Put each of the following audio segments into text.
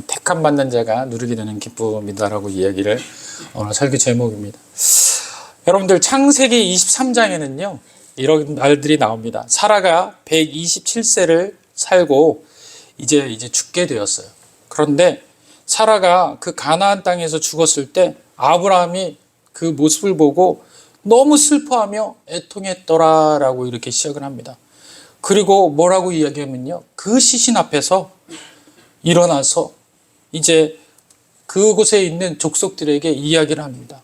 택함 받는 자가 누리게 되는 기쁨이다라고 이야기를 오늘 설교 제목입니다. 여러분들 창세기 23장에는요 이런 말들이 나옵니다. 사라가 127세를 살고 이제 죽게 되었어요. 그런데 사라가 그 가나안 땅에서 죽었을 때 아브라함이 그 모습을 보고 너무 슬퍼하며 애통했더라라고 이렇게 시작을 합니다. 그리고 뭐라고 이야기하면요, 그 시신 앞에서 일어나서 이제 그곳에 있는 족속들에게 이야기를 합니다.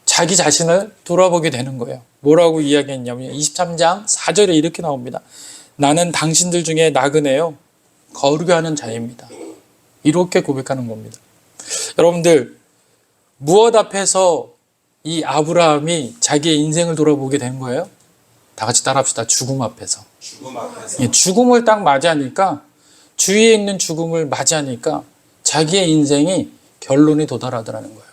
자기 자신을 돌아보게 되는 거예요. 뭐라고 이야기했냐면 23장 4절에 이렇게 나옵니다. 나는 당신들 중에 나그네요, 거르게 하는 자입니다. 이렇게 고백하는 겁니다. 여러분들, 무엇 앞에서 이 아브라함이 자기의 인생을 돌아보게 된 거예요? 다 같이 따라합시다. 죽음 앞에서. 죽음을 딱 맞이하니까, 주위에 있는 죽음을 맞이하니까 자기의 인생이 결론이 도달하더라는 거예요.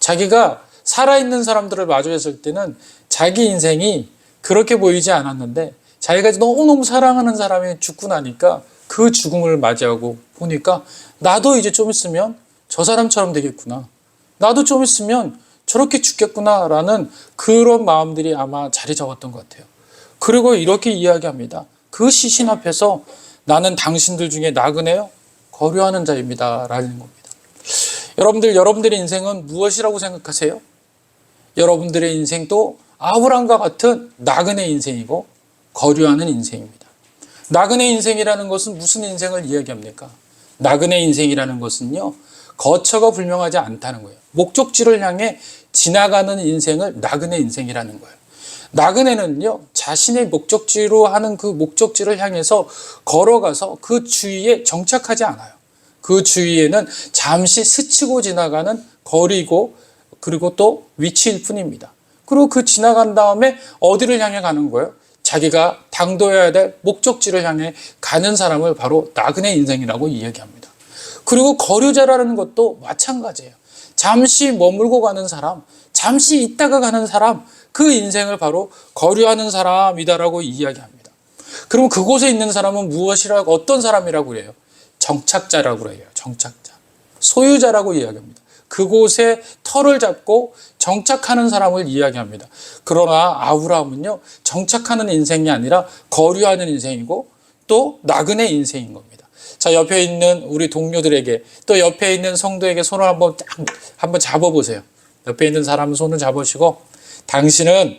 자기가 살아있는 사람들을 마주했을 때는 자기 인생이 그렇게 보이지 않았는데, 자기가 너무너무 사랑하는 사람이 죽고 나니까 그 죽음을 맞이하고 보니까 나도 이제 좀 있으면 저 사람처럼 되겠구나, 나도 좀 있으면 저렇게 죽겠구나 라는 그런 마음들이 아마 자리 잡았던 것 같아요. 그리고 이렇게 이야기합니다. 그 시신 앞에서 나는 당신들 중에 나그네요, 거류하는 자입니다 라는 겁니다. 여러분들, 여러분들의 인생은 무엇이라고 생각하세요? 여러분들의 인생도 아브라함과 같은 나그네 인생이고 거류하는 인생입니다. 나그네 인생이라는 것은 무슨 인생을 이야기합니까? 나그네 인생이라는 것은요, 거처가 분명하지 않다는 거예요. 목적지를 향해 지나가는 인생을 나그네 인생이라는 거예요. 나그네는요, 자신의 목적지로 하는 그 목적지를 향해서 걸어가서 그 주위에 정착하지 않아요. 그 주위에는 잠시 스치고 지나가는 거리고, 그리고 또 위치일 뿐입니다. 그리고 그 지나간 다음에 어디를 향해 가는 거예요? 자기가 당도해야 될 목적지를 향해 가는 사람을 바로 나그네 인생이라고 이야기합니다. 그리고 거류자라는 것도 마찬가지예요. 잠시 머물고 가는 사람, 잠시 있다가 가는 사람, 그 인생을 바로 거류하는 사람이다라고 이야기합니다. 그럼 그곳에 있는 사람은 무엇이라고, 어떤 사람이라고 그래요? 정착자라고 그래요. 정착자. 소유자라고 이야기합니다. 그곳에 터를 잡고 정착하는 사람을 이야기합니다. 그러나 아브라함은요, 정착하는 인생이 아니라 거류하는 인생이고 또 나그네 인생인 겁니다. 자, 옆에 있는 우리 동료들에게, 또 옆에 있는 성도에게 손을 한번 잡아보세요. 옆에 있는 사람 손을 잡으시고, 당신은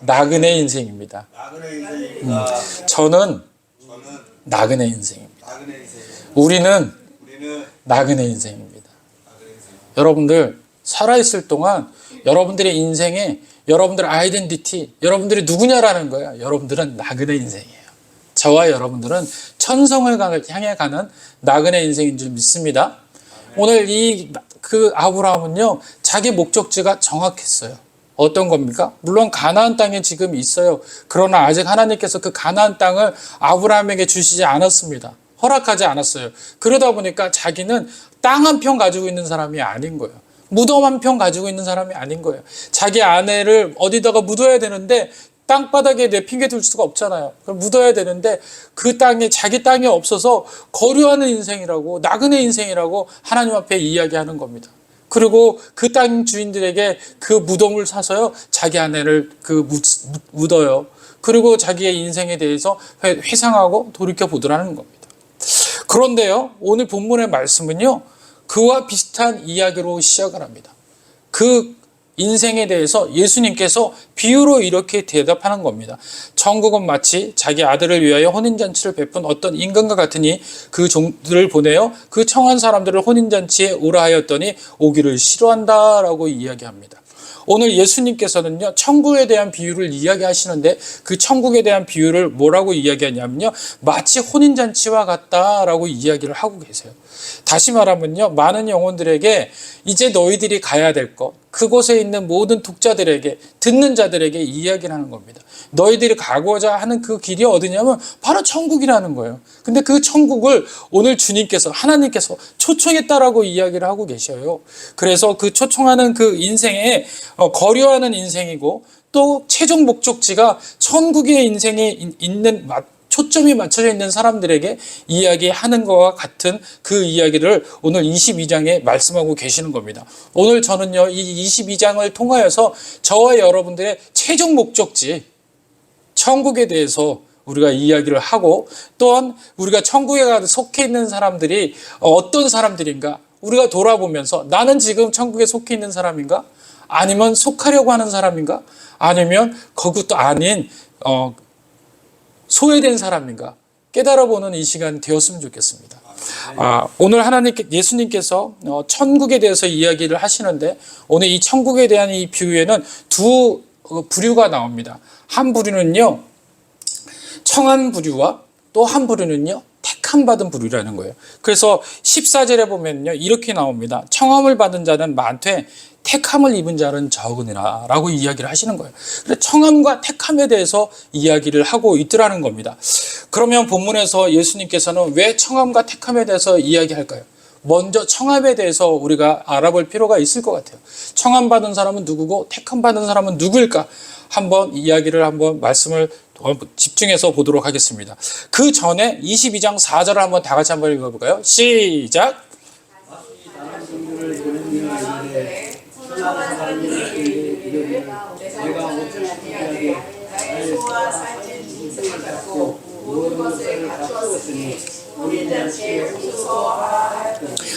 나그네 인생입니다. 저는 나그네 인생입니다. 우리는 나그네 인생입니다. 여러분들, 살아있을 동안 여러분들의 인생에 여러분들의 아이덴티티, 여러분들이 누구냐라는 거예요. 여러분들은 나그네 인생이에요. 저와 여러분들은 천성을 향해 가는 나그네 인생인 줄 믿습니다. 오늘 그 아브라함은요, 자기 목적지가 정확했어요. 어떤 겁니까? 물론 가나안 땅에 지금 있어요. 그러나 아직 하나님께서 그 가나안 땅을 아브라함에게 주시지 않았습니다. 허락하지 않았어요. 그러다 보니까 자기는 땅 한 평 가지고 있는 사람이 아닌 거예요. 무덤 한 평 가지고 있는 사람이 아닌 거예요. 자기 아내를 어디다가 묻어야 되는데 땅바닥에 내팽개 둘 수가 없잖아요. 그럼 묻어야 되는데 그 땅에, 자기 땅이 없어서 거류하는 인생이라고, 나그네 인생이라고 하나님 앞에 이야기하는 겁니다. 그리고 그 땅 주인들에게 그 무덤을 사서요, 자기 아내를 묻어요. 그리고 자기의 인생에 대해서 회상하고 돌이켜 보더라는 겁니다. 그런데요, 오늘 본문의 말씀은요, 그와 비슷한 이야기로 시작을 합니다. 그 인생에 대해서 예수님께서 비유로 이렇게 대답하는 겁니다. 천국은 마치 자기 아들을 위하여 혼인잔치를 베푼 어떤 임금과 같으니 그 종들을 보내어 그 청한 사람들을 혼인잔치에 오라 하였더니 오기를 싫어한다라고 이야기합니다. 오늘 예수님께서는요, 천국에 대한 비유를 이야기하시는데 그 천국에 대한 비유를 뭐라고 이야기하냐면요, 마치 혼인잔치와 같다라고 이야기를 하고 계세요. 다시 말하면요, 많은 영혼들에게 이제 너희들이 가야 될 것, 그곳에 있는 모든 독자들에게, 듣는 자들에게 이야기를 하는 겁니다. 너희들이 가고자 하는 그 길이 어디냐면 바로 천국이라는 거예요. 근데 그 천국을 오늘 주님께서, 하나님께서 초청했다라고 이야기를 하고 계셔요. 그래서 그 초청하는 그 인생에 거류하는 인생이고, 또 최종 목적지가 천국의 인생에 있는 초점이 맞춰져 있는 사람들에게 이야기하는 것과 같은 그 이야기를 오늘 22장에 말씀하고 계시는 겁니다. 오늘 저는요, 이 22장을 통하여서 저와 여러분들의 최종 목적지, 천국에 대해서 우리가 이야기를 하고, 또한 우리가 천국에 속해 있는 사람들이 어떤 사람들인가 우리가 돌아보면서, 나는 지금 천국에 속해 있는 사람인가? 아니면 속하려고 하는 사람인가? 아니면 그것도 아닌 소외된 사람인가? 깨달아보는 이 시간 되었으면 좋겠습니다. 오늘 예수님께서 천국에 대해서 이야기를 하시는데, 오늘 이 천국에 대한 이 비유에는 두 부류가 나옵니다. 한 부류는요, 청한 부류와 또 한 부류는요, 택함 받은 부류라는 거예요. 그래서 14절에 보면요, 이렇게 나옵니다. 청함을 받은 자는 많되 택함을 입은 자는 적으니라 라고 이야기를 하시는 거예요. 그래서 청함과 택함에 대해서 이야기를 하고 있더라는 겁니다. 그러면 본문에서 예수님께서는 왜 청함과 택함에 대해서 이야기할까요? 먼저 청함에 대해서 우리가 알아볼 필요가 있을 것 같아요. 청함 받은 사람은 누구고 택함 받은 사람은 누구일까? 한번 말씀을 집중해서 보도록 하겠습니다. 그 전에 22장 4절을 한번 다 같이 한번 읽어볼까요? 시작!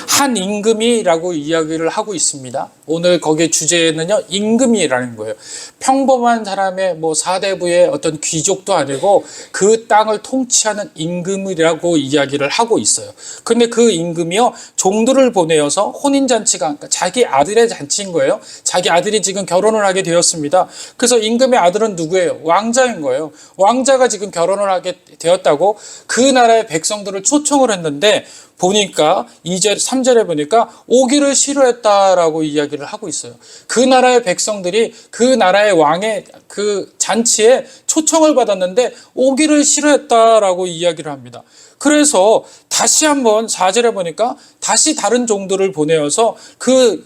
한 임금이라고 이야기를 하고 있습니다. 오늘 거기에 주제는요, 임금이라는 거예요. 평범한 사람의 사대부의 어떤 귀족도 아니고 그 땅을 통치하는 임금이라고 이야기를 하고 있어요. 근데 그 임금이요, 종들을 보내어서 혼인잔치가, 그러니까 자기 아들의 잔치인 거예요. 자기 아들이 지금 결혼을 하게 되었습니다. 그래서 임금의 아들은 누구예요? 왕자인 거예요. 왕자가 지금 결혼을 하게 되었다고 그 나라의 백성들을 초청을 했는데, 보니까 2절, 3절에 보니까 오기를 싫어했다라고 이야기를 하고 있어요. 그 나라의 백성들이 그 나라의 왕의 그 잔치에 초청을 받았는데 오기를 싫어했다라고 이야기를 합니다. 그래서 다시 한번 4절에 보니까 다시 다른 종들을 보내어서 그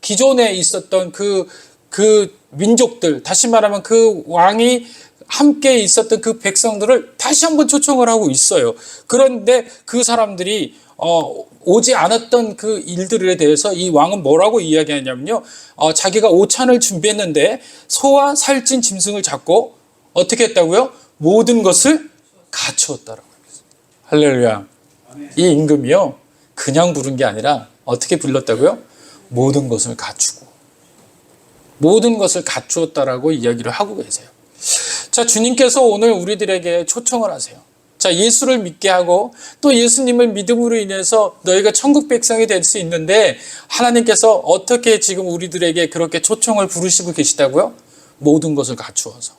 기존에 있었던 그 민족들, 다시 말하면 그 왕이 함께 있었던 그 백성들을 다시 한번 초청을 하고 있어요. 그런데 그 사람들이 오지 않았던 그 일들에 대해서 이 왕은 뭐라고 이야기하냐면요, 자기가 오찬을 준비했는데 소와 살찐 짐승을 잡고 어떻게 했다고요? 모든 것을 갖추었다라고 했어요. 할렐루야. 이 임금이요, 그냥 부른 게 아니라 어떻게 불렀다고요? 모든 것을 갖추고, 모든 것을 갖추었다라고 이야기를 하고 계세요. 자, 주님께서 오늘 우리들에게 초청을 하세요. 자, 예수를 믿게 하고 또 예수님을 믿음으로 인해서 너희가 천국 백성이 될 수 있는데, 하나님께서 어떻게 지금 우리들에게 그렇게 초청을 부르시고 계시다고요? 모든 것을 갖추어서.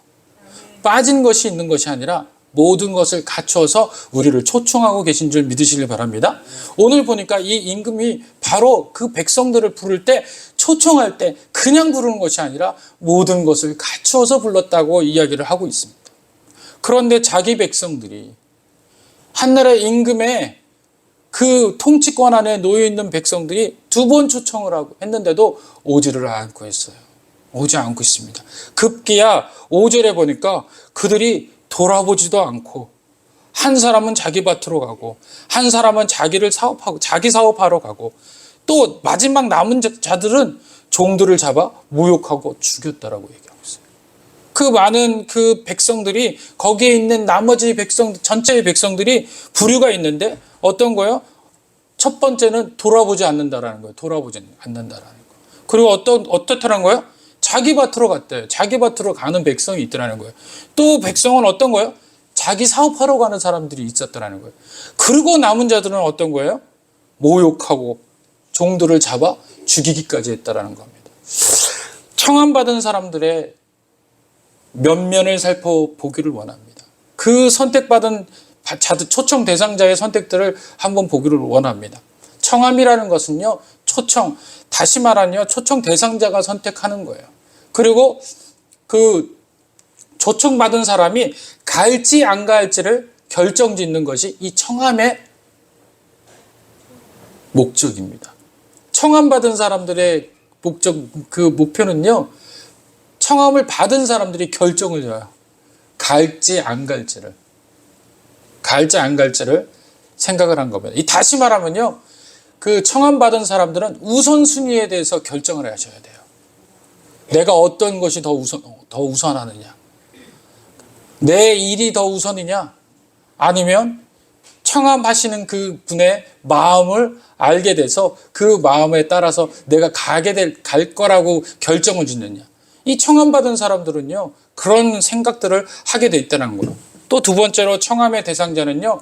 빠진 것이 있는 것이 아니라 모든 것을 갖추어서 우리를 초청하고 계신 줄 믿으시길 바랍니다. 오늘 보니까 이 임금이 바로 그 백성들을 부를 때, 초청할 때 그냥 부르는 것이 아니라 모든 것을 갖추어서 불렀다고 이야기를 하고 있습니다. 그런데 자기 백성들이, 한나라의 임금의 그 통치권 안에 놓여 있는 백성들이 두 번 초청을 하고 했는데도 오지를 않고 있어요. 오지 않고 있습니다. 급기야 5절에 보니까 그들이 돌아보지도 않고, 한 사람은 자기 밭으로 가고 한 사람은 자기 사업하러 가고, 또 마지막 남은 자들은 종들을 잡아 모욕하고 죽였다라고 얘기하고 있어요. 그 많은 그 백성들이, 거기에 있는 나머지 전체의 백성들이 부류가 있는데 어떤 거요? 첫 번째는 돌아보지 않는다라는 거예요. 돌아보지 않는다라는 거. 그리고 어떻다는 거예요? 자기 밭으로 갔대요. 자기 밭으로 가는 백성이 있더라는 거예요. 또 백성은 어떤 거예요? 자기 사업하러 가는 사람들이 있었더라는 거예요. 그리고 남은 자들은 어떤 거예요? 모욕하고 종들을 잡아 죽이기까지 했다라는 겁니다. 청함받은 사람들의 면면을 살펴보기를 원합니다. 그 선택받은 초청 대상자의 선택들을 한번 보기를 원합니다. 청함이라는 것은요, 다시 말하면 초청 대상자가 선택하는 거예요. 그리고 그 초청받은 사람이 갈지 안 갈지를 결정짓는 것이 이 청함의 목적입니다. 청함받은 사람들의 목표는요, 청함을 받은 사람들이 결정을 해요. 갈지 안 갈지를. 갈지 안 갈지를 생각을 한 겁니다. 이 다시 말하면요, 그 청함받은 사람들은 우선순위에 대해서 결정을 하셔야 돼요. 내가 어떤 것이 더 우선하느냐, 내 일이 더 우선이냐, 아니면 청함하시는 그 분의 마음을 알게 돼서 그 마음에 따라서 내가 갈 거라고 결정을 짓느냐. 이 청함받은 사람들은요, 그런 생각들을 하게 돼 있다는 거예요. 또 두 번째로 청함의 대상자는요,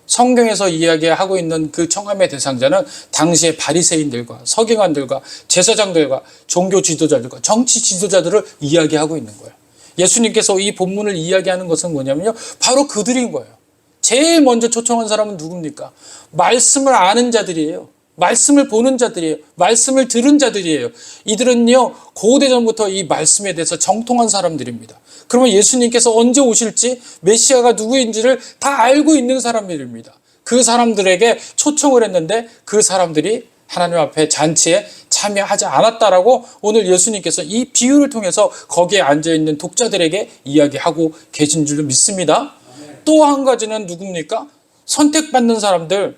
성경에서 이야기하고 있는 그 청함의 대상자는 당시의 바리새인들과 서기관들과 제사장들과 종교 지도자들과 정치 지도자들을 이야기하고 있는 거예요. 예수님께서 이 본문을 이야기하는 것은 뭐냐면요, 바로 그들인 거예요. 제일 먼저 초청한 사람은 누굽니까? 말씀을 아는 자들이에요. 말씀을 보는 자들이에요. 말씀을 들은 자들이에요. 이들은요, 고대전부터 이 말씀에 대해서 정통한 사람들입니다. 그러면 예수님께서 언제 오실지, 메시아가 누구인지를 다 알고 있는 사람들입니다. 그 사람들에게 초청을 했는데 그 사람들이 하나님 앞에 잔치에 참여하지 않았다라고 오늘 예수님께서 이 비유를 통해서 거기에 앉아있는 독자들에게 이야기하고 계신 줄로 믿습니다. 또 한 가지는 누굽니까? 선택받는 사람들,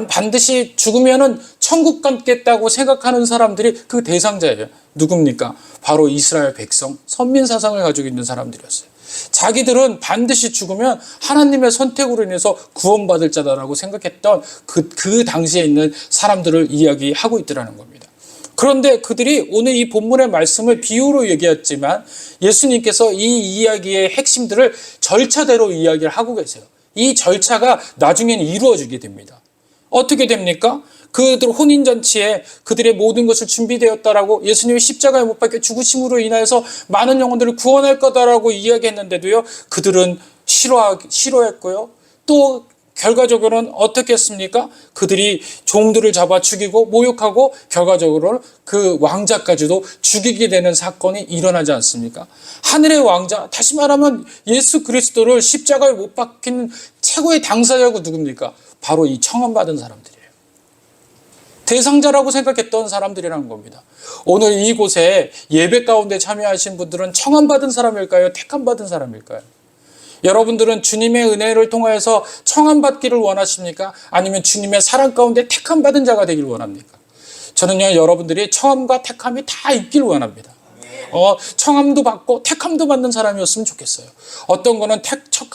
반드시 죽으면은 천국 갔겠다고 생각하는 사람들이 그 대상자예요. 누굽니까? 바로 이스라엘 백성, 선민 사상을 가지고 있는 사람들이었어요. 자기들은 반드시 죽으면 하나님의 선택으로 인해서 구원받을 자다라고 생각했던 그 당시에 있는 사람들을 이야기하고 있더라는 겁니다. 그런데 그들이 오늘 이 본문의 말씀을 비유로 얘기했지만 예수님께서 이 이야기의 핵심들을 절차대로 이야기를 하고 계세요. 이 절차가 나중에는 이루어지게 됩니다. 어떻게 됩니까? 그들 혼인잔치에 그들의 모든 것을 준비되었다라고 예수님이 십자가에 못 박혀 죽으심으로 인하여서 많은 영혼들을 구원할 거다라고 이야기했는데도요, 그들은 싫어했고요. 또 결과적으로는 어떻게 했습니까? 그들이 종들을 잡아 죽이고 모욕하고 결과적으로는 그 왕자까지도 죽이게 되는 사건이 일어나지 않습니까? 하늘의 왕자, 다시 말하면 예수 그리스도를 십자가에 못 박힌 최고의 당사자가 누굽니까? 바로 이 청함받은 사람들이에요. 대상자라고 생각했던 사람들이라는 겁니다. 오늘 이곳에 예배 가운데 참여하신 분들은 청함받은 사람일까요? 택함받은 사람일까요? 여러분들은 주님의 은혜를 통하여서 청함받기를 원하십니까? 아니면 주님의 사랑 가운데 택함받은 자가 되기를 원합니까? 저는요, 여러분들이 청함과 택함이 다 있기를 원합니다. 청함도 받고 택함도 받는 사람이었으면 좋겠어요. 어떤 거는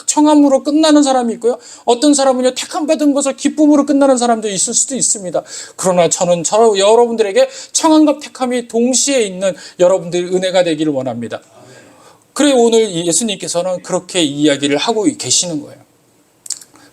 청함으로 끝나는 사람이 있고요. 어떤 사람은요, 택함 받은 것을 기쁨으로 끝나는 사람도 있을 수도 있습니다. 그러나 저는 여러분들에게 청함과 택함이 동시에 있는 여러분들의 은혜가 되기를 원합니다. 그래 오늘 예수님께서는 그렇게 이야기를 하고 계시는 거예요.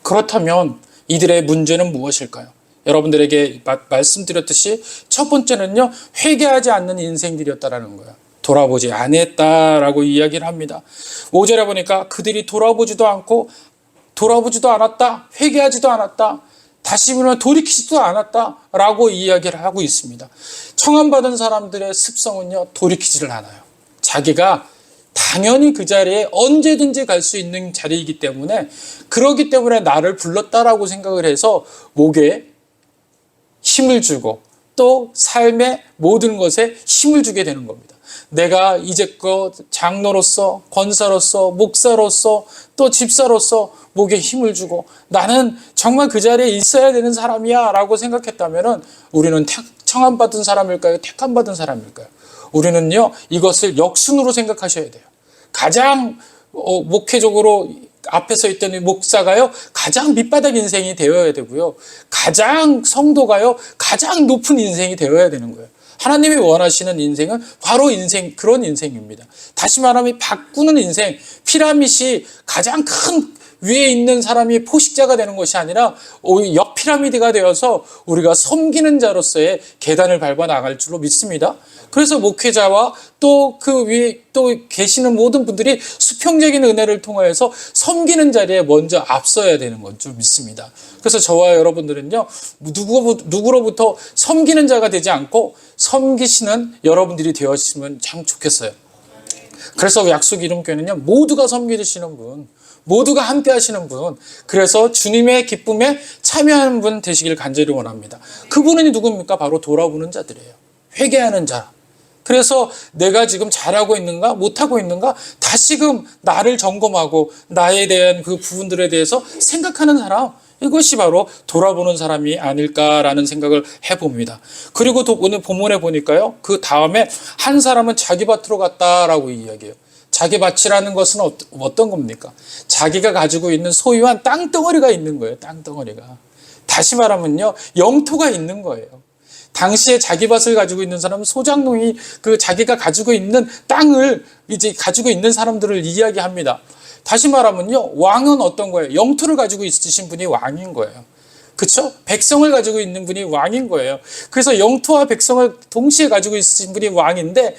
그렇다면 이들의 문제는 무엇일까요? 여러분들에게 말씀드렸듯이 첫 번째는요, 회개하지 않는 인생들이었다라는 거예요. 돌아보지 않았다라고 이야기를 합니다. 5절에 보니까 그들이 돌아보지도 않았다, 회개하지도 않았다, 다시 보면 돌이키지도 않았다라고 이야기를 하고 있습니다. 청함받은 사람들의 습성은요, 돌이키지를 않아요. 자기가 당연히 그 자리에 언제든지 갈 수 있는 자리이기 때문에, 그러기 때문에 나를 불렀다라고 생각을 해서 목에 힘을 주고 또 삶의 모든 것에 힘을 주게 되는 겁니다. 내가 이제껏 장로로서, 권사로서, 목사로서, 또 집사로서 목에 힘을 주고 나는 정말 그 자리에 있어야 되는 사람이야 라고 생각했다면 우리는 청함받은 사람일까요? 택함받은 사람일까요? 우리는요, 이것을 역순으로 생각하셔야 돼요. 가장 목회적으로 앞에 서 있던 목사가요, 가장 밑바닥 인생이 되어야 되고요. 가장 성도가요, 가장 높은 인생이 되어야 되는 거예요. 하나님이 원하시는 인생은 바로 그런 인생입니다. 다시 말하면 바꾸는 인생, 피라밋이 가장 큰 위에 있는 사람이 포식자가 되는 것이 아니라 옆 피라미드가 되어서 우리가 섬기는 자로서의 계단을 밟아 나갈 줄로 믿습니다. 그래서 목회자와 또 그 위에 또 계시는 모든 분들이 수평적인 은혜를 통하여서 섬기는 자리에 먼저 앞서야 되는 건 줄 믿습니다. 그래서 저와 여러분들은요, 누구로부터 섬기는 자가 되지 않고 섬기시는 여러분들이 되었으면 참 좋겠어요. 그래서 약속 이름교회는요, 모두가 섬기시는 분, 모두가 함께 하시는 분, 그래서 주님의 기쁨에 참여하는 분 되시길 간절히 원합니다. 그분은 누굽니까? 바로 돌아보는 자들이에요. 회개하는 자, 그래서 내가 지금 잘하고 있는가 못하고 있는가 다시금 나를 점검하고 나에 대한 그 부분들에 대해서 생각하는 사람, 이것이 바로 돌아보는 사람이 아닐까라는 생각을 해봅니다. 그리고 또 오늘 본문에 보니까요, 그 다음에 한 사람은 자기 밭으로 갔다라고 이야기해요. 자기 밭이라는 것은 어떤 겁니까? 자기가 가지고 있는 소유한 땅덩어리가 있는 거예요. 땅덩어리가. 다시 말하면요, 영토가 있는 거예요. 당시에 자기 밭을 가지고 있는 사람은 소작농이 그 자기가 가지고 있는 땅을 이제 가지고 있는 사람들을 이야기합니다. 다시 말하면요, 왕은 어떤 거예요? 영토를 가지고 있으신 분이 왕인 거예요. 그렇죠? 백성을 가지고 있는 분이 왕인 거예요. 그래서 영토와 백성을 동시에 가지고 있으신 분이 왕인데,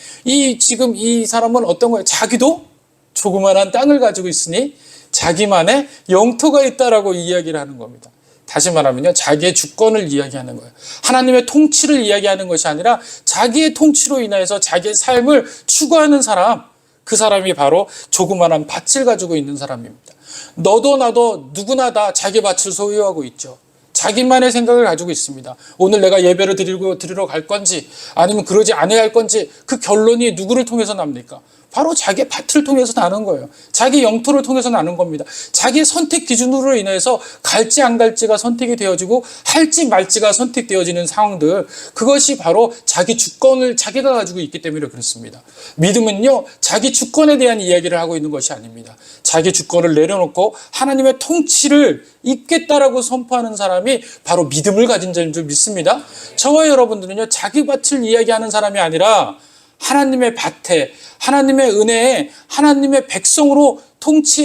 지금 이 사람은 어떤 거예요? 자기도 조그만한 땅을 가지고 있으니 자기만의 영토가 있다라고 이야기를 하는 겁니다. 다시 말하면요, 자기의 주권을 이야기하는 거예요. 하나님의 통치를 이야기하는 것이 아니라 자기의 통치로 인하여서 자기의 삶을 추구하는 사람, 그 사람이 바로 조그만한 밭을 가지고 있는 사람입니다. 너도 나도 누구나 다 자기 밭을 소유하고 있죠. 자기만의 생각을 가지고 있습니다. 오늘 내가 예배를 드리러 갈 건지 아니면 그러지 않아야 할 건지, 그 결론이 누구를 통해서 납니까? 바로 자기 밭을 통해서 나는 거예요. 자기 영토를 통해서 나는 겁니다. 자기의 선택 기준으로 인해서 갈지 안 갈지가 선택이 되어지고 할지 말지가 선택되어지는 상황들, 그것이 바로 자기 주권을 자기가 가지고 있기 때문에 그렇습니다. 믿음은요, 자기 주권에 대한 이야기를 하고 있는 것이 아닙니다. 자기 주권을 내려놓고 하나님의 통치를 있겠다라고 선포하는 사람이 바로 믿음을 가진 자인 줄 믿습니다. 저와 여러분들은요, 자기 밭을 이야기하는 사람이 아니라 하나님의 밭에, 하나님의 은혜에, 하나님의 백성으로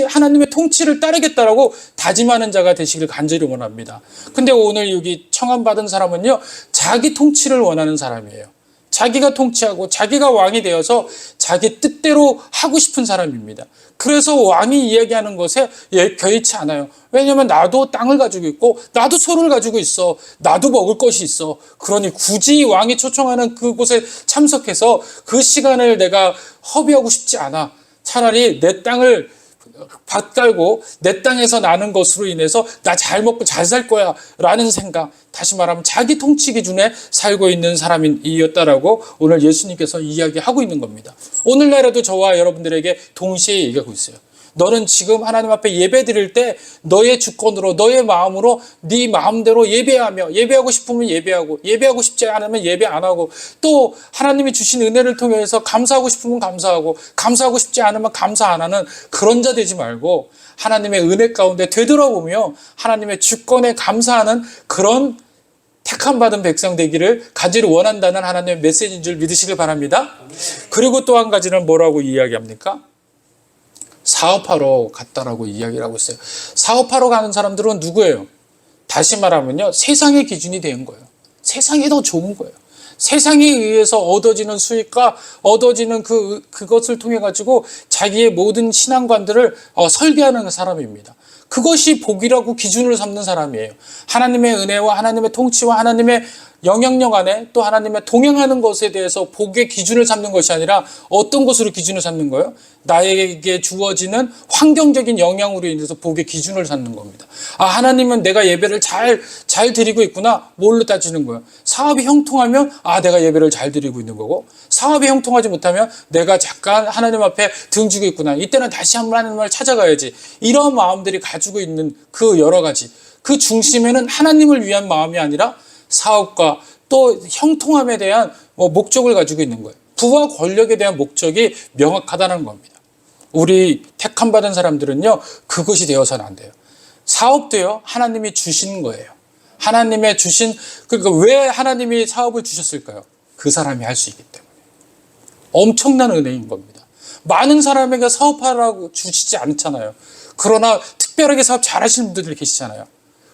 하나님의 통치를 따르겠다라고 다짐하는 자가 되시길 간절히 원합니다. 근데 오늘 여기 청함받은 사람은요, 자기 통치를 원하는 사람이에요. 자기가 통치하고 자기가 왕이 되어서 자기 뜻대로 하고 싶은 사람입니다. 그래서 왕이 이야기하는 것에 개의치 않아요. 왜냐하면 나도 땅을 가지고 있고 나도 소를 가지고 있어. 나도 먹을 것이 있어. 그러니 굳이 왕이 초청하는 그곳에 참석해서 그 시간을 내가 허비하고 싶지 않아. 차라리 내 땅을 밭 깔고 내 땅에서 나는 것으로 인해서 나 잘 먹고 잘 살 거야 라는 생각, 다시 말하면 자기 통치 기준에 살고 있는 사람이었다라고 오늘 예수님께서 이야기하고 있는 겁니다. 오늘날에도 저와 여러분들에게 동시에 얘기하고 있어요. 너는 지금 하나님 앞에 예배 드릴 때 너의 주권으로, 너의 마음으로, 네 마음대로 예배하며, 예배하고 싶으면 예배하고, 예배하고 싶지 않으면 예배 안 하고, 또 하나님이 주신 은혜를 통해서 감사하고 싶으면 감사하고, 감사하고 싶지 않으면 감사 안 하는 그런 자 되지 말고, 하나님의 은혜 가운데 되돌아보며 하나님의 주권에 감사하는 그런 택함 받은 백성 되기를 간절히 원한다는 하나님의 메시지인 줄 믿으시길 바랍니다. 그리고 또 한 가지는 뭐라고 이야기합니까? 사업하러 갔다라고 이야기를 하고 있어요. 사업하러 가는 사람들은 누구예요? 다시 말하면요, 세상의 기준이 된 거예요. 세상이 더 좋은 거예요. 세상에 의해서 얻어지는 수익과 얻어지는 그것을 통해 가지고 자기의 모든 신앙관들을 설계하는 사람입니다. 그것이 복이라고 기준을 삼는 사람이에요. 하나님의 은혜와 하나님의 통치와 하나님의 영향력 안에 또 하나님의 동행하는 것에 대해서 복의 기준을 삼는 것이 아니라 어떤 것으로 기준을 삼는 거예요? 나에게 주어지는 환경적인 영향으로 인해서 복의 기준을 삼는 겁니다. 아, 하나님은 내가 예배를 잘 드리고 있구나. 뭘로 따지는 거예요? 사업이 형통하면 내가 예배를 잘 드리고 있는 거고, 사업이 형통하지 못하면 내가 잠깐 하나님 앞에 등지고 있구나. 이때는 다시 한번 하나님을 찾아가야지. 이런 마음들이 가지고 있는 그 여러 가지, 그 중심에는 하나님을 위한 마음이 아니라 사업과 또 형통함에 대한 목적을 가지고 있는 거예요. 부와 권력에 대한 목적이 명확하다는 겁니다. 우리 택함 받은 사람들은요, 그것이 되어서는 안 돼요. 사업도요, 하나님이 주신 거예요. 하나님의 주신, 그러니까 왜 하나님이 사업을 주셨을까요? 그 사람이 할 수 있기 때문에. 엄청난 은혜인 겁니다. 많은 사람에게 사업하라고 주시지 않잖아요. 그러나 특별하게 사업 잘하시는 분들이 계시잖아요.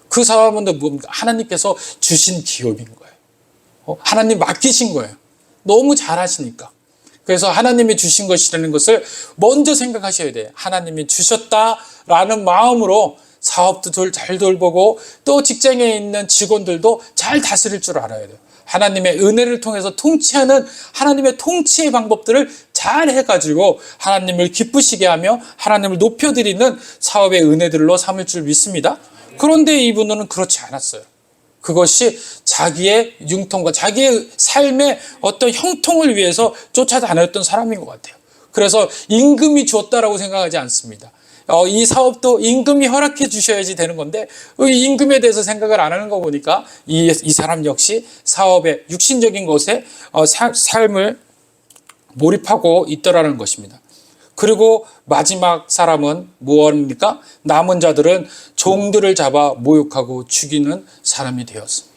그 사람은 뭡니까? 하나님께서 주신 기업인 거예요. 하나님 맡기신 거예요. 너무 잘하시니까. 그래서 하나님이 주신 것이라는 것을 먼저 생각하셔야 돼요. 하나님이 주셨다라는 마음으로 사업도 잘 돌보고 또 직장에 있는 직원들도 잘 다스릴 줄 알아야 돼요. 하나님의 은혜를 통해서 통치하는 하나님의 통치의 방법들을 잘 해가지고 하나님을 기쁘시게 하며 하나님을 높여드리는 사업의 은혜들로 삼을 줄 믿습니다. 그런데 이분은 그렇지 않았어요. 그것이 자기의 융통과 자기의 삶의 어떤 형통을 위해서 쫓아다녔던 사람인 것 같아요. 그래서 임금이 줬다라고 생각하지 않습니다. 이 사업도 임금이 허락해 주셔야지 되는 건데 이 임금에 대해서 생각을 안 하는 거 보니까 이 사람 역시 사업에 육신적인 것에 삶을 몰입하고 있더라는 것입니다. 그리고 마지막 사람은 무엇입니까? 남은 자들은 종들을 잡아 모욕하고 죽이는 사람이 되었습니다.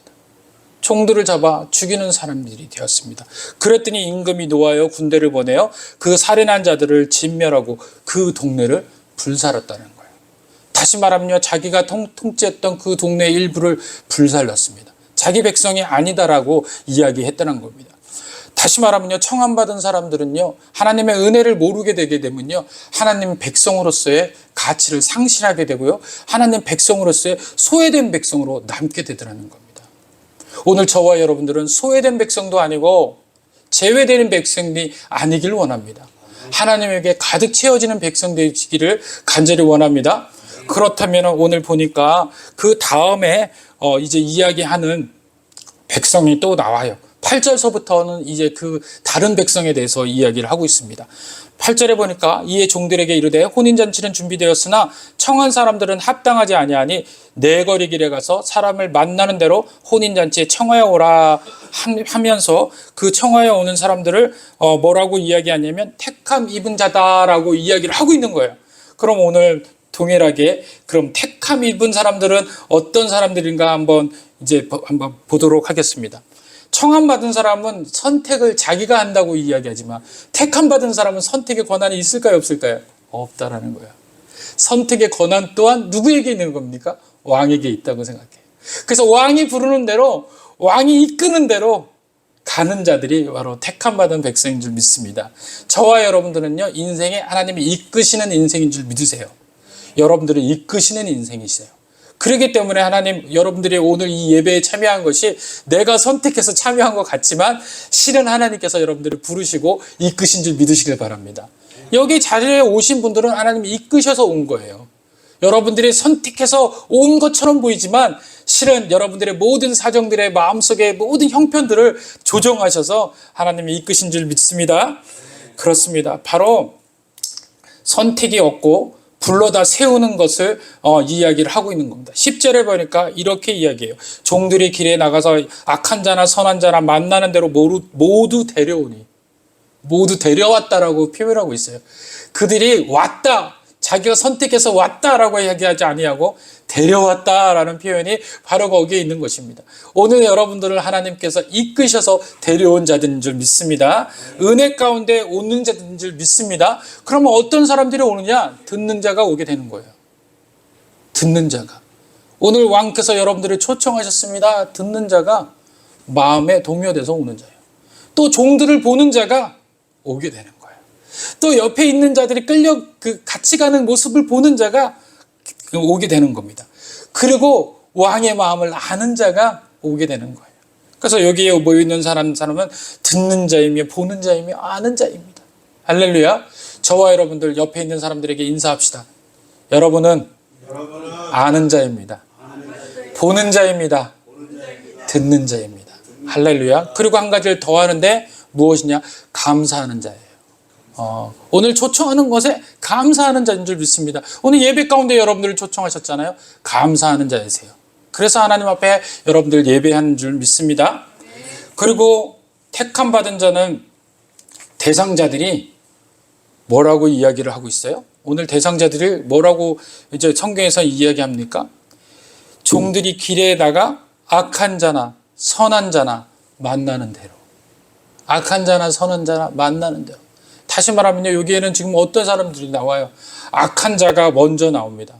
총들을 잡아 죽이는 사람들이 되었습니다. 그랬더니 임금이 노하여 군대를 보내어 그 살인한 자들을 진멸하고 그 동네를 불살랐다는 거예요. 다시 말하면요, 자기가 통치했던 그 동네의 일부를 불살랐습니다. 자기 백성이 아니다라고 이야기했다는 겁니다. 다시 말하면요, 청함받은 사람들은요, 하나님의 은혜를 모르게 되게 되면요, 하나님 백성으로서의 가치를 상실하게 되고요, 하나님 백성으로서의 소외된 백성으로 남게 되더라는 겁니다. 오늘 저와 여러분들은 소외된 백성도 아니고 제외되는 백성이 아니길 원합니다. 하나님에게 가득 채워지는 백성 되시기를 간절히 원합니다. 그렇다면 오늘 보니까 그 다음에 이제 이야기하는 백성이 또 나와요. 8절서부터는 이제 그 다른 백성에 대해서 이야기를 하고 있습니다. 8절에 보니까 이에 종들에게 이르되 혼인잔치는 준비되었으나 청한 사람들은 합당하지 아니하니 내 거리 길에 가서 사람을 만나는 대로 혼인잔치에 청하여 오라 하면서 그 청하여 오는 사람들을 뭐라고 이야기하냐면 택함 입은 자다라고 이야기를 하고 있는 거예요. 그럼 오늘 동일하게 그럼 택함 입은 사람들은 어떤 사람들인가 한번 보도록 하겠습니다. 청함받은 사람은 선택을 자기가 한다고 이야기하지만 택함받은 사람은 선택의 권한이 있을까요, 없을까요? 없다라는 거예요. 선택의 권한 또한 누구에게 있는 겁니까? 왕에게 있다고 생각해요. 그래서 왕이 부르는 대로, 왕이 이끄는 대로 가는 자들이 바로 택함받은 백성인 줄 믿습니다. 저와 여러분들은요, 인생에 하나님이 이끄시는 인생인 줄 믿으세요. 여러분들은 이끄시는 인생이세요. 그렇기 때문에 하나님, 여러분들이 오늘 이 예배에 참여한 것이 내가 선택해서 참여한 것 같지만 실은 하나님께서 여러분들을 부르시고 이끄신 줄 믿으시길 바랍니다. 여기 자리에 오신 분들은 하나님이 이끄셔서 온 거예요. 여러분들이 선택해서 온 것처럼 보이지만 실은 여러분들의 모든 사정들의 마음속의 모든 형편들을 조정하셔서 하나님이 이끄신 줄 믿습니다. 그렇습니다. 바로 선택이 없고 불러다 세우는 것을 이야기를 하고 있는 겁니다. 10절에 보니까 이렇게 이야기해요. 종들이 길에 나가서 악한 자나 선한 자나 만나는 대로 모두 데려오니, 모두 데려왔다라고 표현하고 있어요. 그들이 왔다, 자기가 선택해서 왔다라고 이야기하지 아니하고 데려왔다라는 표현이 바로 거기에 있는 것입니다. 오늘 여러분들을 하나님께서 이끄셔서 데려온 자들인 줄 믿습니다. 은혜 가운데 오는 자들인 줄 믿습니다. 그러면 어떤 사람들이 오느냐? 듣는 자가 오게 되는 거예요. 듣는 자가. 오늘 왕께서 여러분들을 초청하셨습니다. 듣는 자가 마음에 동요돼서 오는 자예요. 또 종들을 보는 자가 오게 되는 거예요. 또 옆에 있는 자들이 같이 가는 모습을 보는 자가 오게 되는 겁니다. 그리고 왕의 마음을 아는 자가 오게 되는 거예요. 그래서 여기에 모여있는 사람은 듣는 자이며 보는 자이며 아는 자입니다. 할렐루야. 저와 여러분들 옆에 있는 사람들에게 인사합시다. 여러분은 아는 자입니다. 보는 자입니다. 듣는 자입니다. 할렐루야. 그리고 한 가지를 더 하는데 무엇이냐? 감사하는 자예요. 오늘 초청하는 것에 감사하는 자인 줄 믿습니다. 오늘 예배 가운데 여러분들을 초청하셨잖아요. 감사하는 자이세요. 그래서 하나님 앞에 여러분들 예배하는 줄 믿습니다. 그리고 택함 받은 자는 대상자들이 뭐라고 이야기를 하고 있어요? 오늘 대상자들이 뭐라고 이제 성경에서 이야기합니까? 종들이 길에 나가 악한 자나 선한 자나 만나는 대로. 악한 자나 선한 자나 만나는 대로. 다시 말하면요, 여기에는 지금 어떤 사람들이 나와요? 악한 자가 먼저 나옵니다.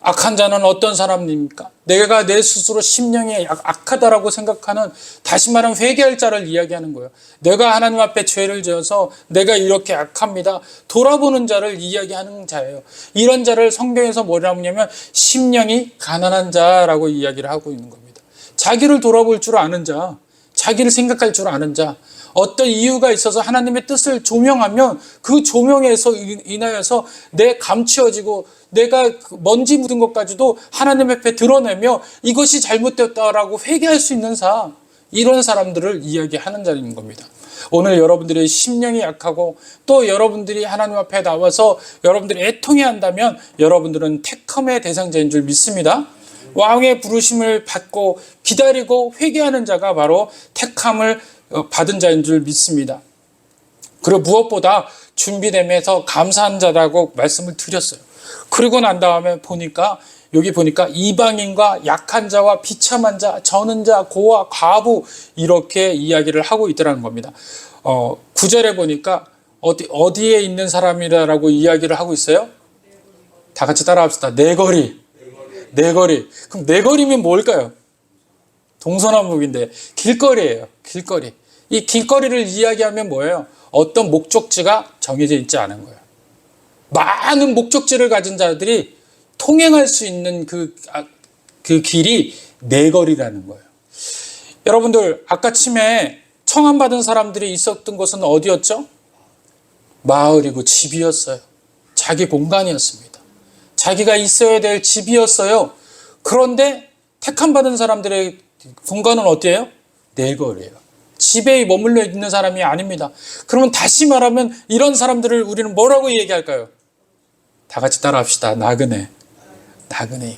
악한 자는 어떤 사람입니까? 내가 내 스스로 심령이 악하다라고 생각하는, 다시 말하면 회개할 자를 이야기하는 거예요. 내가 하나님 앞에 죄를 지어서 내가 이렇게 악합니다. 돌아보는 자를 이야기하는 자예요. 이런 자를 성경에서 뭐라고 하냐면 심령이 가난한 자라고 이야기를 하고 있는 겁니다. 자기를 돌아볼 줄 아는 자, 자기를 생각할 줄 아는 자, 어떤 이유가 있어서 하나님의 뜻을 조명하면 그 조명에서 인하여서 내 감추어지고 내가 먼지 묻은 것까지도 하나님 앞에 드러내며 이것이 잘못되었다라고 회개할 수 있는 이런 사람들을 이야기하는 자리인 겁니다. 오늘 여러분들의 심령이 약하고 또 여러분들이 하나님 앞에 나와서 여러분들이 애통해 한다면 여러분들은 택함의 대상자인 줄 믿습니다. 왕의 부르심을 받고 기다리고 회개하는 자가 바로 택함을 받은 자인 줄 믿습니다. 그리고 무엇보다 준비되면서 감사한 자라고 말씀을 드렸어요. 그리고 난 다음에 여기 보니까 이방인과 약한 자와 비참한 자, 저는 자, 고아, 과부 이렇게 이야기를 하고 있더라는 겁니다. 9절에 보니까 어디에 있는 사람이라고 이야기를 하고 있어요? 다 같이 따라합시다. 내거리. 그럼 내거리면 뭘까요? 동서남북인데 길거리예요. 길거리. 이 길거리를 이야기하면 뭐예요? 어떤 목적지가 정해져 있지 않은 거예요. 많은 목적지를 가진 자들이 통행할 수 있는 그 길이 내거리라는 거예요. 여러분들 아까침에 청함받은 사람들이 있었던 곳은 어디였죠? 마을이고 집이었어요. 자기 공간이었습니다. 자기가 있어야 될 집이었어요. 그런데 택함받은 사람들의 공간은 어디예요? 내거리예요. 집에 머물러 있는 사람이 아닙니다. 그러면 다시 말하면 이런 사람들을 우리는 뭐라고 얘기할까요? 다 같이 따라합시다. 나그네인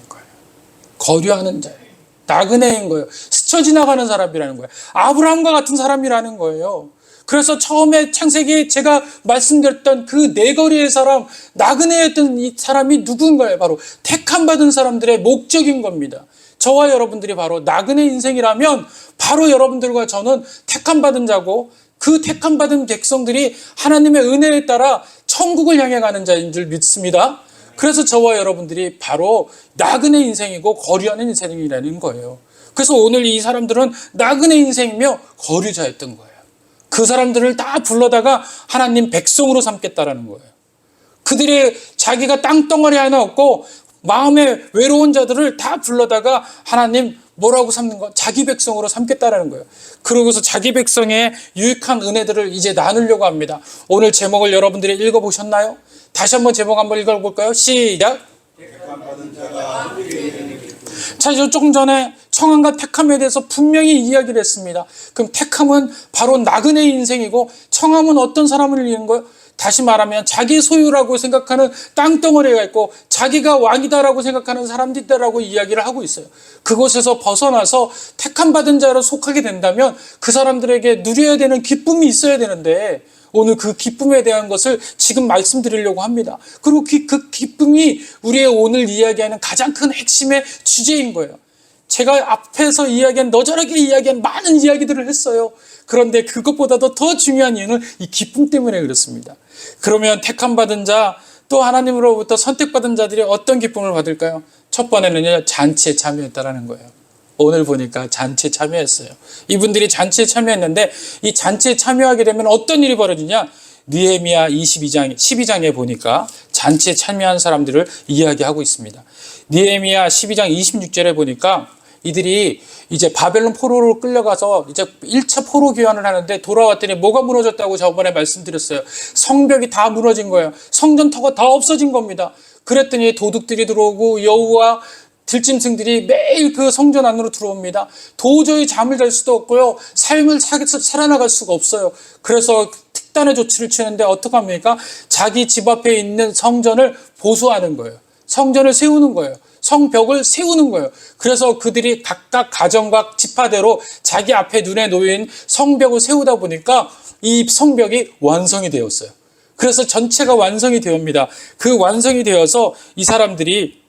거예요. 거류하는 자예요. 나그네인 거예요. 스쳐 지나가는 사람이라는 거예요. 아브라함과 같은 사람이라는 거예요. 그래서 처음에 창세기에 제가 말씀드렸던 그 내거리의 사람, 나그네였던 이 사람이 누군가요? 바로 택함받은 사람들의 목적인 겁니다. 저와 여러분들이 바로 나그네 인생이라면 바로 여러분들과 저는 택함받은 자고 그 택함받은 백성들이 하나님의 은혜에 따라 천국을 향해 가는 자인 줄 믿습니다. 그래서 저와 여러분들이 바로 나그네 인생이고 거류하는 인생이라는 거예요. 그래서 오늘 이 사람들은 나그네 인생이며 거류자였던 거예요. 그 사람들을 다 불러다가 하나님 백성으로 삼겠다라는 거예요. 그들의 자기가 땅덩어리 하나 없고 마음에 외로운 자들을 다 불러다가 하나님 뭐라고 삼는 거? 자기 백성으로 삼겠다라는 거예요. 그러고서 자기 백성의 유익한 은혜들을 이제 나누려고 합니다. 오늘 제목을 여러분들이 읽어보셨나요? 다시 한번 제목 한번 읽어볼까요? 시작! 자, 조금 전에 청함과 택함에 대해서 분명히 이야기를 했습니다. 그럼 택함은 바로 나그네 인생이고 청함은 어떤 사람을 이루는 거예요? 다시 말하면 자기 소유라고 생각하는 땅덩어리가 있고 자기가 왕이다라고 생각하는 사람들이다라고 이야기를 하고 있어요. 그곳에서 벗어나서 택함받은 자로 속하게 된다면 그 사람들에게 누려야 되는 기쁨이 있어야 되는데 오늘 그 기쁨에 대한 것을 지금 말씀드리려고 합니다. 그리고 그 기쁨이 우리의 오늘 이야기하는 가장 큰 핵심의 주제인 거예요. 제가 앞에서 너절하게 이야기한 많은 이야기들을 했어요. 그런데 그것보다도 더 중요한 이유는 이 기쁨 때문에 그렇습니다. 그러면 택함받은 자, 또 하나님으로부터 선택받은 자들이 어떤 기쁨을 받을까요? 첫 번째는요, 잔치에 참여했다라는 거예요. 오늘 보니까 잔치에 참여했어요. 이분들이 잔치에 참여했는데 이 잔치에 참여하게 되면 어떤 일이 벌어지냐? 느헤미야 12장에 보니까 잔치에 참여한 사람들을 이야기하고 있습니다. 느헤미야 12장 26절에 보니까 이들이 이제 바벨론 포로로 끌려가서 이제 1차 포로 귀환을 하는데 돌아왔더니 뭐가 무너졌다고 저번에 말씀드렸어요. 성벽이 다 무너진 거예요. 성전터가 다 없어진 겁니다. 그랬더니 도둑들이 들어오고 여우와 들짐승들이 매일 그 성전 안으로 들어옵니다. 도저히 잠을 잘 수도 없고요. 삶을 살아나갈 수가 없어요. 그래서 특단의 조치를 취하는데 어떻게 합니까? 자기 집 앞에 있는 성전을 보수하는 거예요. 성전을 세우는 거예요. 성벽을 세우는 거예요. 그래서 그들이 각각 가정과 지파대로 자기 앞에 눈에 놓인 성벽을 세우다 보니까 이 성벽이 완성이 되었어요. 그래서 전체가 완성이 되옵니다. 그 완성이 되어서 이 사람들이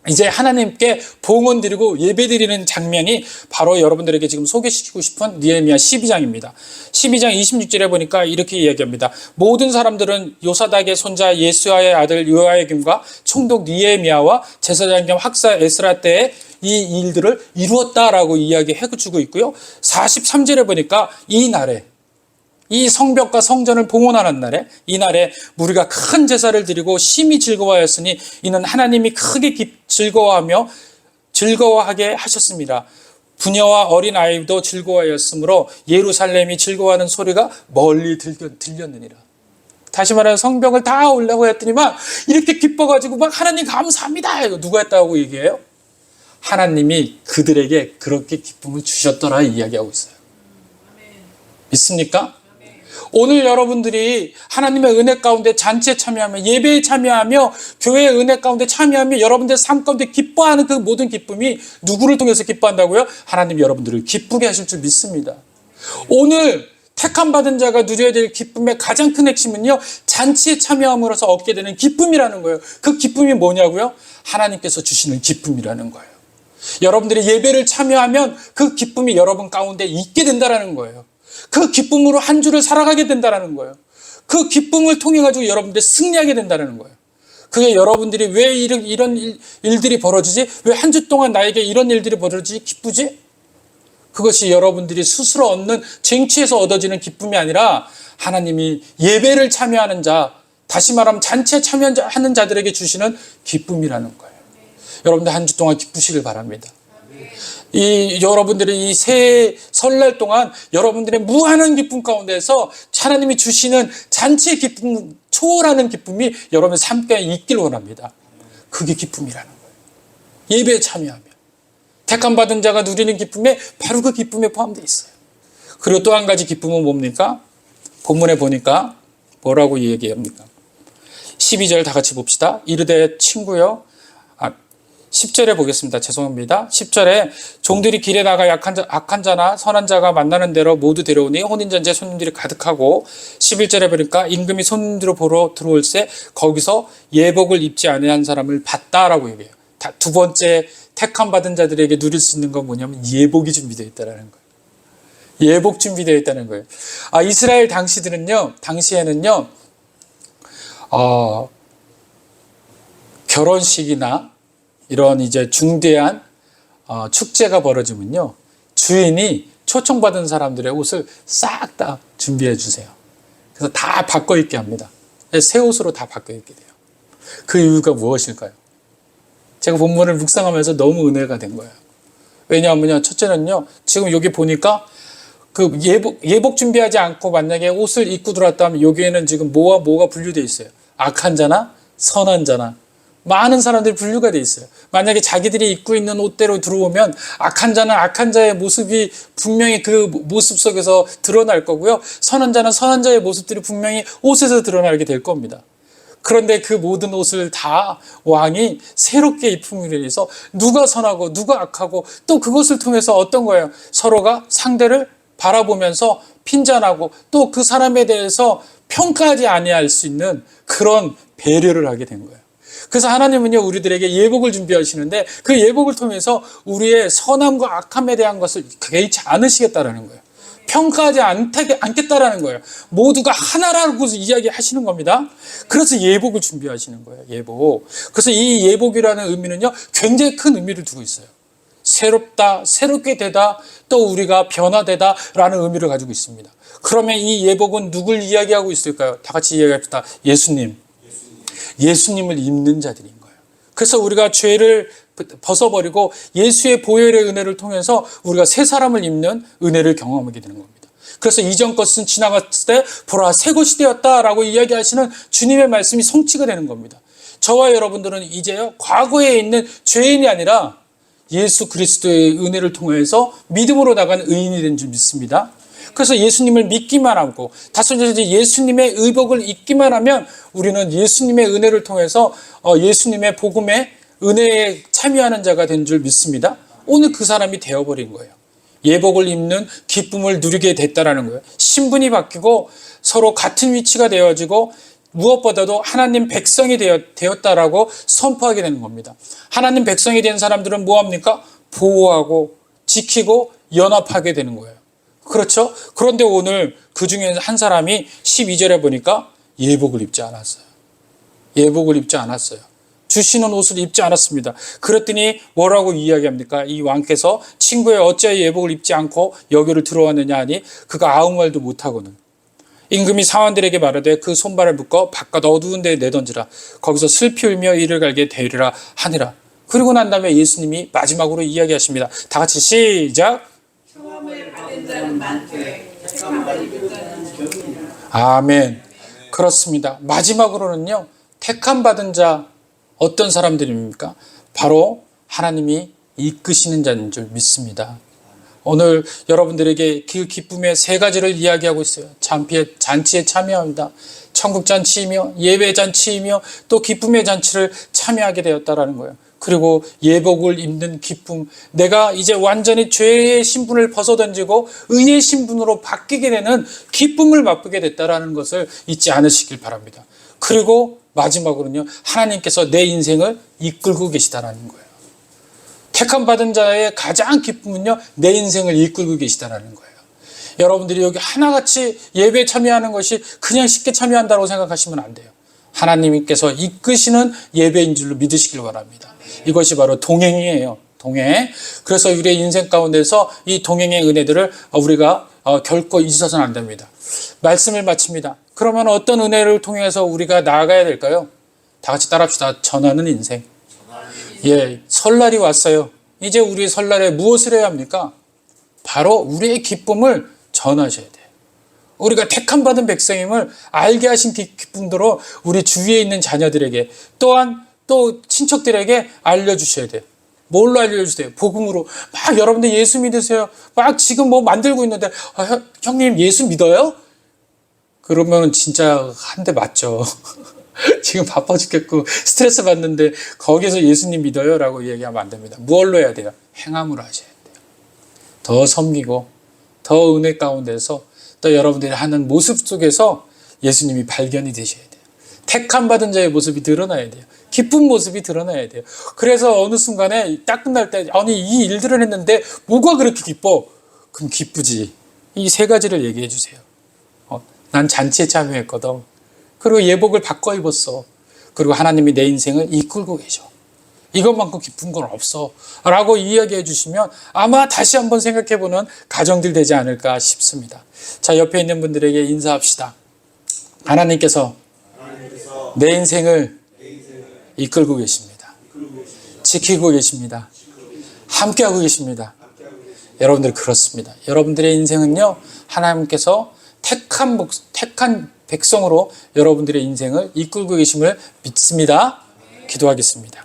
이제 하나님께 봉헌 드리고 예배 드리는 장면이 바로 여러분들에게 지금 소개시키고 싶은 느헤미야 12장입니다. 12장 26절에 보니까 이렇게 이야기합니다. 모든 사람들은 요사닥의 손자 예수아의 아들 요야김과 총독 느헤미야와 제사장 겸 학사 에스라 때에 이 일들을 이루었다라고 이야기해주고 있고요. 43절에 보니까 이 성벽과 성전을 봉헌하는 날에 이 날에 무리가 큰 제사를 드리고 심히 즐거워하였으니 이는 하나님이 크게 즐거워하게 하셨습니다. 부녀와 어린 아이도 즐거워하였으므로 예루살렘이 즐거워하는 소리가 멀리 들렸느니라. 다시 말하면 성벽을 다 올라고 했더니만 이렇게 기뻐가지고 막 하나님 감사합니다. 이거 누가 했다고 얘기해요? 하나님이 그들에게 그렇게 기쁨을 주셨더라 이야기하고 있어요. 믿습니까? 오늘 여러분들이 하나님의 은혜 가운데 잔치에 참여하며 예배에 참여하며 교회의 은혜 가운데 참여하며 여러분들 삶 가운데 기뻐하는 그 모든 기쁨이 누구를 통해서 기뻐한다고요? 하나님 여러분들을 기쁘게 하실 줄 믿습니다. 오늘 택함 받은 자가 누려야 될 기쁨의 가장 큰 핵심은요, 잔치에 참여함으로써 얻게 되는 기쁨이라는 거예요. 그 기쁨이 뭐냐고요? 하나님께서 주시는 기쁨이라는 거예요. 여러분들이 예배를 참여하면 그 기쁨이 여러분 가운데 있게 된다는 거예요. 그 기쁨으로 한 주를 살아가게 된다는 거예요. 그 기쁨을 통해 가지고 여러분들이 승리하게 된다는 거예요. 그게 여러분들이 왜 이런 일들이 벌어지지? 왜 한 주 동안 나에게 이런 일들이 벌어지지? 기쁘지? 그것이 여러분들이 스스로 얻는 쟁취에서 얻어지는 기쁨이 아니라 하나님이 예배를 참여하는 자, 다시 말하면 잔치에 참여하는 자들에게 주시는 기쁨이라는 거예요. 여러분들 한 주 동안 기쁘시길 바랍니다. 여러분들이 이 새해 설날 동안 여러분들의 무한한 기쁨 가운데서 하나님이 주시는 잔치의 기쁨, 초월하는 기쁨이 여러분의 삶가에 있길 원합니다. 그게 기쁨이라는 거예요. 예배에 참여하며 택함 받은 자가 누리는 기쁨에 바로 그 기쁨에 포함되어 있어요. 그리고 또 한 가지 기쁨은 뭡니까? 본문에 보니까 뭐라고 얘기합니까? 12절 다 같이 봅시다. 이르되 친구여, 10절에 보겠습니다. 죄송합니다. 10절에 종들이 길에 나가 악한 자나 선한 자가 만나는 대로 모두 데려오니 혼인잔치에 손님들이 가득하고, 11절에 보니까 임금이 손님들을 보러 들어올세 거기서 예복을 입지 아니한 사람을 봤다라고 얘기해요. 두 번째 택함 받은 자들에게 누릴 수 있는 건 뭐냐면 예복이 준비되어 있다는 거예요. 예복 준비되어 있다는 거예요. 이스라엘 당시에는요, 결혼식이나 이런 이제 중대한 축제가 벌어지면요, 주인이 초청받은 사람들의 옷을 싹 다 준비해 주세요. 그래서 다 바꿔 입게 합니다. 새 옷으로 다 바꿔 입게 돼요. 그 이유가 무엇일까요? 제가 본문을 묵상하면서 너무 은혜가 된 거예요. 왜냐하면요, 첫째는요, 지금 여기 보니까 그 예복 준비하지 않고 만약에 옷을 입고 들어왔다면 여기에는 지금 뭐가 분류되어 있어요. 악한 자나 선한 자나 많은 사람들이 분류가 돼 있어요. 만약에 자기들이 입고 있는 옷대로 들어오면 악한 자는 악한 자의 모습이 분명히 그 모습 속에서 드러날 거고요. 선한 자는 선한 자의 모습들이 분명히 옷에서 드러나게 될 겁니다. 그런데 그 모든 옷을 다 왕이 새롭게 입음으로 인해서 누가 선하고 누가 악하고 또 그것을 통해서 어떤 거예요? 서로가 상대를 바라보면서 핀잔하고 또 그 사람에 대해서 평가하지 아니할 수 있는 그런 배려를 하게 된 거예요. 그래서 하나님은요, 우리들에게 예복을 준비하시는데 그 예복을 통해서 우리의 선함과 악함에 대한 것을 개의치 않으시겠다라는 거예요. 평가하지 않겠다라는 거예요. 모두가 하나라고 이야기하시는 겁니다. 그래서 예복을 준비하시는 거예요. 예복. 그래서 이 예복이라는 의미는요, 굉장히 큰 의미를 두고 있어요. 새롭다, 새롭게 되다, 또 우리가 변화되다라는 의미를 가지고 있습니다. 그러면 이 예복은 누굴 이야기하고 있을까요? 다 같이 이야기합시다. 예수님을 입는 자들인 거예요. 그래서 우리가 죄를 벗어버리고 예수의 보혈의 은혜를 통해서 우리가 새 사람을 입는 은혜를 경험하게 되는 겁니다. 그래서 이전 것은 지나갔을 때 보라 새 것이 되었다라고 이야기하시는 주님의 말씀이 성취가 되는 겁니다. 저와 여러분들은 이제요, 과거에 있는 죄인이 아니라 예수 그리스도의 은혜를 통해서 믿음으로 나가는 의인이 된 줄 믿습니다. 그래서 예수님을 믿기만 하고 다시 예수님의 의복을 입기만 하면 우리는 예수님의 은혜를 통해서 예수님의 복음의 은혜에 참여하는 자가 된 줄 믿습니다. 오늘 그 사람이 되어버린 거예요. 예복을 입는 기쁨을 누리게 됐다라는 거예요. 신분이 바뀌고 서로 같은 위치가 되어지고 무엇보다도 하나님 백성이 되었다라고 선포하게 되는 겁니다. 하나님 백성이 된 사람들은 뭐합니까? 보호하고 지키고 연합하게 되는 거예요. 그렇죠? 그런데 오늘 그 중에 한 사람이 12절에 보니까 예복을 입지 않았어요. 예복을 입지 않았어요. 주시는 옷을 입지 않았습니다. 그랬더니 뭐라고 이야기합니까? 이 왕께서 친구여 어찌하여 예복을 입지 않고 여기를 들어왔느냐 하니 그가 아무 말도 못하고는 임금이 사원들에게 말하되 그 손발을 묶어 바깥 어두운 데에 내던지라. 거기서 슬피 울며 이를 갈게 되리라 하니라. 그리고 난 다음에 예수님이 마지막으로 이야기하십니다. 다 같이 시작. 청함을 받은 자는 많되 택함 받은 자는 적으니라. 아멘. 그렇습니다. 마지막으로는요, 택함 받은 자 어떤 사람들입니까? 바로 하나님이 이끄시는 자인 줄 믿습니다. 오늘 여러분들에게 그 기쁨의 세 가지를 이야기하고 있어요. 잔치에 참여합니다. 천국잔치이며 예배잔치이며 또 기쁨의 잔치를 참여하게 되었다라는 거예요. 그리고 예복을 입는 기쁨, 내가 이제 완전히 죄의 신분을 벗어던지고 의의 신분으로 바뀌게 되는 기쁨을 맛보게 됐다라는 것을 잊지 않으시길 바랍니다. 그리고 마지막으로는요, 하나님께서 내 인생을 이끌고 계시다라는 거예요. 택함 받은 자의 가장 기쁨은요, 내 인생을 이끌고 계시다라는 거예요. 여러분들이 여기 하나같이 예배에 참여하는 것이 그냥 쉽게 참여한다고 생각하시면 안 돼요. 하나님께서 이끄시는 예배인 줄로 믿으시길 바랍니다. 이것이 바로 동행이에요. 동행. 그래서 우리의 인생 가운데서 이 동행의 은혜들을 우리가 결코 잊어서는 안 됩니다. 말씀을 마칩니다. 그러면 어떤 은혜를 통해서 우리가 나아가야 될까요? 다 같이 따라합시다. 전하는 인생. 예, 설날이 왔어요. 이제 우리 설날에 무엇을 해야 합니까? 바로 우리의 기쁨을 전하셔야 돼요. 우리가 택함 받은 백성임을 알게 하신 기쁨대로 우리 주위에 있는 자녀들에게 또한 또 친척들에게 알려주셔야 돼요. 뭘로 알려주세요? 복음으로. 막 여러분들 예수 믿으세요. 막 지금 뭐 만들고 있는데 형님 예수 믿어요? 그러면 진짜 한 대 맞죠. 지금 바빠 죽겠고 스트레스 받는데 거기서 예수님 믿어요? 라고 얘기하면 안 됩니다. 무엇로 해야 돼요? 행함으로 하셔야 돼요. 더 섬기고 더 은혜 가운데서 또 여러분들이 하는 모습 속에서 예수님이 발견이 되셔야 돼요. 택함 받은 자의 모습이 드러나야 돼요. 기쁜 모습이 드러나야 돼요. 그래서 어느 순간에 딱 끝날 때 아니 이 일들을 했는데 뭐가 그렇게 기뻐? 그럼 기쁘지. 이 세 가지를 얘기해 주세요. 난 잔치에 참여했거든. 그리고 예복을 바꿔 입었어. 그리고 하나님이 내 인생을 이끌고 계셔. 이것만큼 기쁜 건 없어. 라고 이야기해 주시면 아마 다시 한번 생각해보는 가정들 되지 않을까 싶습니다. 자, 옆에 있는 분들에게 인사합시다. 하나님께서 내 인생을 이끌고 계십니다. 지키고 계십니다. 함께하고 계십니다. 여러분들 그렇습니다. 여러분들의 인생은요, 하나님께서 택한 백성으로 여러분들의 인생을 이끌고 계심을 믿습니다. 기도하겠습니다.